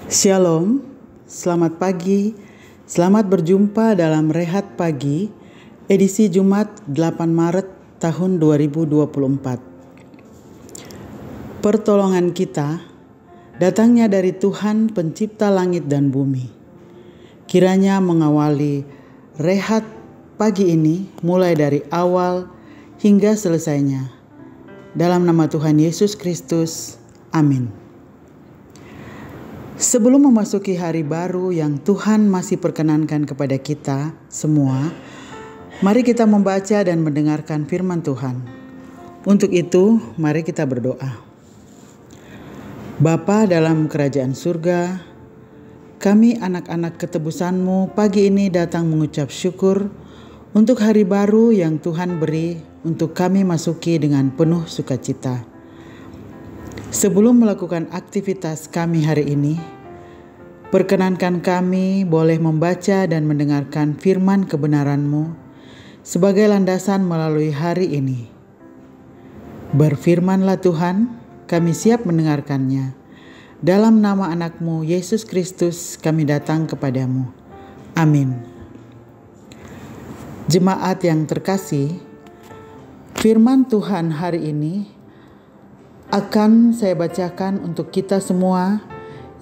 Shalom, selamat pagi, selamat berjumpa dalam Rehat Pagi, edisi Jumat 8 Maret tahun 2024. Pertolongan kita datangnya dari Tuhan pencipta langit dan bumi. Kiranya mengawali Rehat Pagi ini mulai dari awal hingga selesainya. Dalam nama Tuhan Yesus Kristus, amin. Sebelum memasuki hari baru yang Tuhan masih perkenankan kepada kita semua, mari kita membaca dan mendengarkan firman Tuhan. Untuk itu, mari kita berdoa. Bapa dalam kerajaan surga, kami anak-anak ketebusan-Mu pagi ini datang mengucap syukur untuk hari baru yang Tuhan beri untuk kami masuki dengan penuh sukacita. Sebelum melakukan aktivitas kami hari ini, perkenankan kami boleh membaca dan mendengarkan firman kebenaran-Mu sebagai landasan melalui hari ini. Berfirmanlah Tuhan, kami siap mendengarkannya. Dalam nama anak-Mu Yesus Kristus kami datang kepadamu. Amin. Jemaat yang terkasih, firman Tuhan hari ini akan saya bacakan untuk kita semua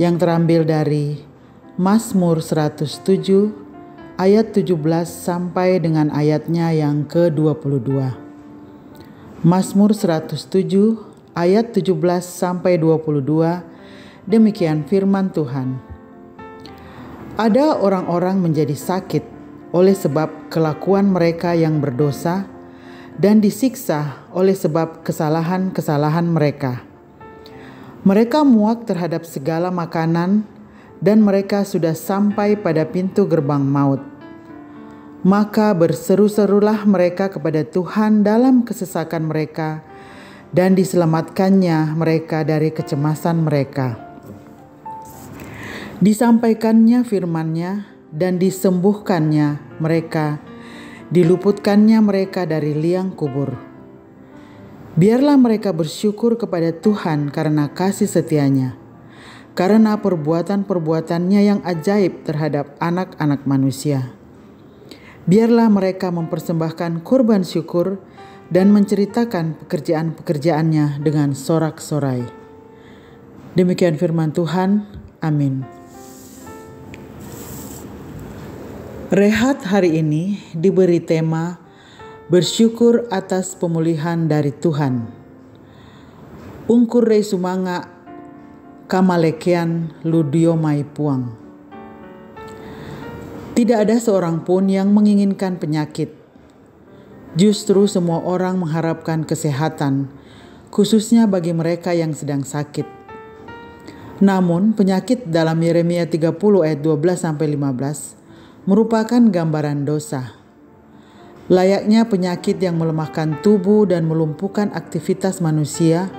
yang terambil dari Mazmur 107 ayat 17 sampai dengan ayatnya yang ke-22. Mazmur 107 ayat 17 sampai 22, demikian firman Tuhan. Ada orang-orang menjadi sakit oleh sebab kelakuan mereka yang berdosa dan disiksa oleh sebab kesalahan-kesalahan mereka. Mereka muak terhadap segala makanan dan mereka sudah sampai pada pintu gerbang maut. Maka berseru-serulah mereka kepada Tuhan dalam kesesakan mereka dan diselamatkannya mereka dari kecemasan mereka. Disampaikannya firman-Nya dan disembuhkannya mereka, diluputkannya mereka dari liang kubur. Biarlah mereka bersyukur kepada Tuhan karena kasih setia-Nya, karena perbuatan-perbuatannya yang ajaib terhadap anak-anak manusia. Biarlah mereka mempersembahkan kurban syukur dan menceritakan pekerjaan-pekerjaannya dengan sorak-sorai. Demikian firman Tuhan, amin. Rehat hari ini diberi tema bersyukur atas pemulihan dari Tuhan. Ungkur rei sumanga kamalekean ludiomai puang. Tidak ada seorang pun yang menginginkan penyakit. Justru semua orang mengharapkan kesehatan, khususnya bagi mereka yang sedang sakit. Namun penyakit dalam Yeremia 30 ayat 12-15 merupakan gambaran dosa. Layaknya penyakit yang melemahkan tubuh dan melumpuhkan aktivitas manusia,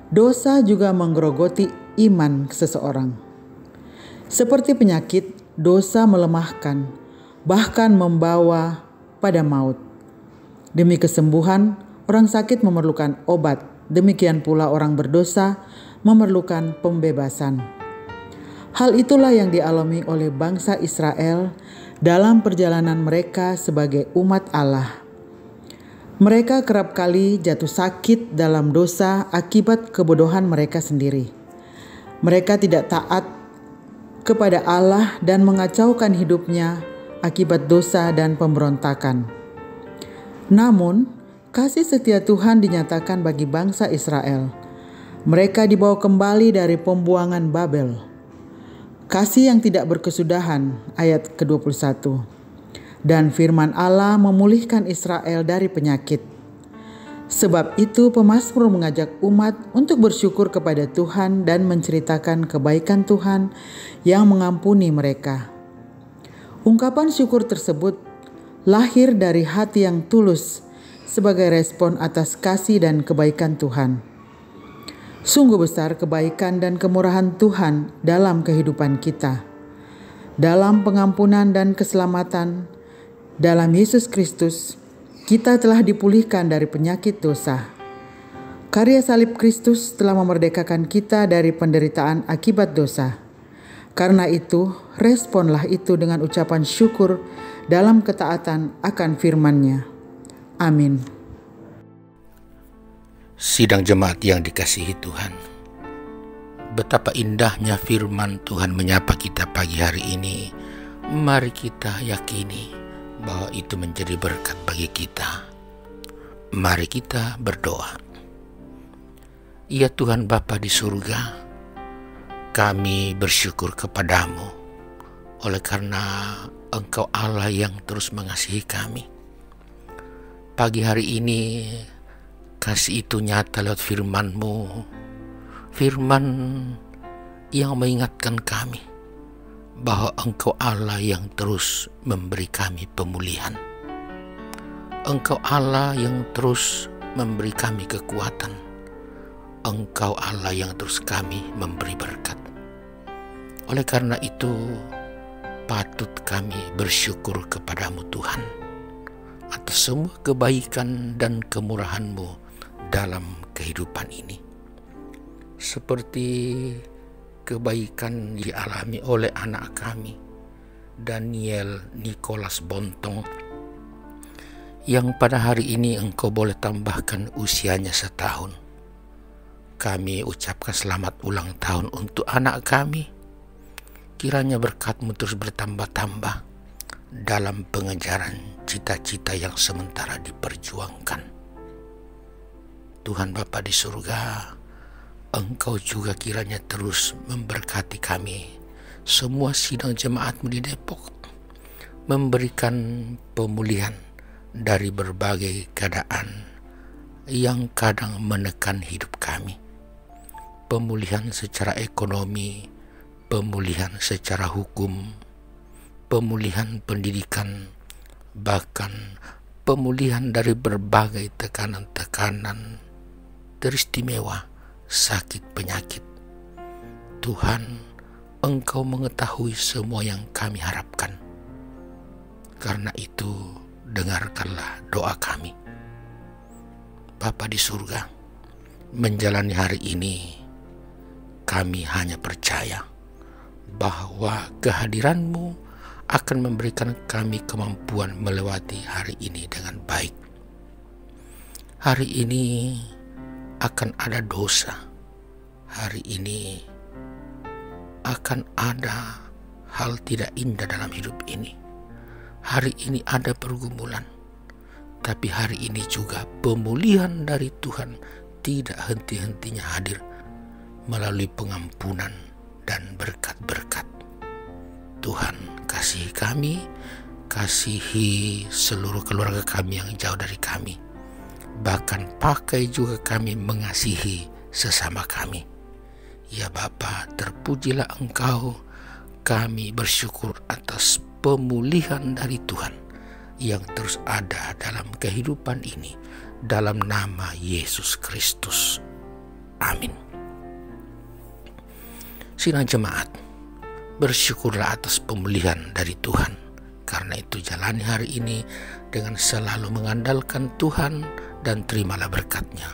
dosa juga menggerogoti iman seseorang. Seperti penyakit, dosa melemahkan, bahkan membawa pada maut. Demi kesembuhan, orang sakit memerlukan obat. Demikian pula orang berdosa memerlukan pembebasan. Hal itulah yang dialami oleh bangsa Israel dalam perjalanan mereka sebagai umat Allah. Mereka kerap kali jatuh sakit dalam dosa akibat kebodohan mereka sendiri. Mereka tidak taat kepada Allah dan mengacaukan hidupnya akibat dosa dan pemberontakan. Namun, kasih setia Tuhan dinyatakan bagi bangsa Israel. Mereka dibawa kembali dari pembuangan Babel. Kasih yang tidak berkesudahan, ayat ke-21. Dan firman Allah memulihkan Israel dari penyakit. Sebab itu pemazmur mengajak umat untuk bersyukur kepada Tuhan dan menceritakan kebaikan Tuhan yang mengampuni mereka. Ungkapan syukur tersebut lahir dari hati yang tulus sebagai respon atas kasih dan kebaikan Tuhan. Sungguh besar kebaikan dan kemurahan Tuhan dalam kehidupan kita. Dalam pengampunan dan keselamatan dalam Yesus Kristus, kita telah dipulihkan dari penyakit dosa. Karya salib Kristus telah memerdekakan kita dari penderitaan akibat dosa. Karena itu, responlah itu dengan ucapan syukur dalam ketaatan akan firman-Nya. Amin. Sidang jemaat yang dikasihi Tuhan, betapa indahnya firman Tuhan menyapa kita pagi hari ini. Mari kita yakini bahwa itu menjadi berkat bagi kita. Mari kita berdoa. Ya Tuhan Bapa di surga, kami bersyukur kepadamu oleh karena Engkau Allah yang terus mengasihi kami. Pagi hari ini kasih itu nyata lewat firman-Mu, firman yang mengingatkan kami bahwa Engkau Allah yang terus memberi kami pemulihan. Engkau Allah yang terus memberi kami kekuatan. Engkau Allah yang terus kami memberi berkat. Oleh karena itu, patut kami bersyukur kepadamu Tuhan atas semua kebaikan dan kemurahan-Mu dalam kehidupan ini. Seperti kebaikan dialami oleh anak kami, Daniel Nicholas Bontong, yang pada hari ini Engkau boleh tambahkan usianya 1 tahun. Kami ucapkan selamat ulang tahun untuk anak kami. Kiranya berkat-Mu terus bertambah-tambah dalam pengejaran cita-cita yang sementara diperjuangkan. Tuhan Bapa di surga, Engkau juga kiranya terus memberkati kami, semua sidang jemaat-Mu di Depok, memberikan pemulihan dari berbagai keadaan yang kadang menekan hidup kami. Pemulihan secara ekonomi, pemulihan secara hukum, pemulihan pendidikan, bahkan pemulihan dari berbagai tekanan-tekanan teristimewa, sakit penyakit. Tuhan, Engkau mengetahui semua yang kami harapkan. Karena itu, dengarkanlah doa kami. Bapa di surga, menjalani hari ini, kami hanya percaya bahwa kehadiran-Mu akan memberikan kami kemampuan melewati hari ini dengan baik. Hari ini akan ada dosa. Hari ini akan ada hal tidak indah dalam hidup ini. Hari ini ada pergumulan. Tapi hari ini juga pemulihan dari Tuhan tidak henti-hentinya hadir melalui pengampunan dan berkat-berkat. Tuhan, kasihi kami, kasihi seluruh keluarga kami yang jauh dari kami. Bahkan pakai juga kami mengasihi sesama kami. Ya Bapa, terpujilah Engkau. Kami bersyukur atas pemulihan dari Tuhan yang terus ada dalam kehidupan ini, dalam nama Yesus Kristus. Amin. Sidang jemaat, bersyukurlah atas pemulihan dari Tuhan. Karena itu jalani hari ini dengan selalu mengandalkan Tuhan dan terimalah berkat-Nya.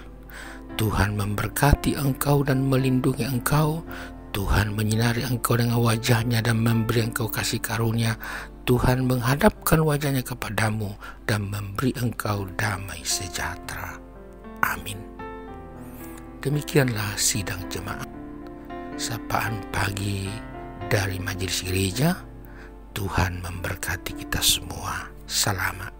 Tuhan memberkati engkau dan melindungi engkau. Tuhan menyinari engkau dengan wajah-Nya dan memberi engkau kasih karunia. Tuhan menghadapkan wajah-Nya kepadamu dan memberi engkau damai sejahtera. Amin. Demikianlah sidang jemaat, sapaan pagi dari Majelis Gereja. Tuhan memberkati kita semua. Selamat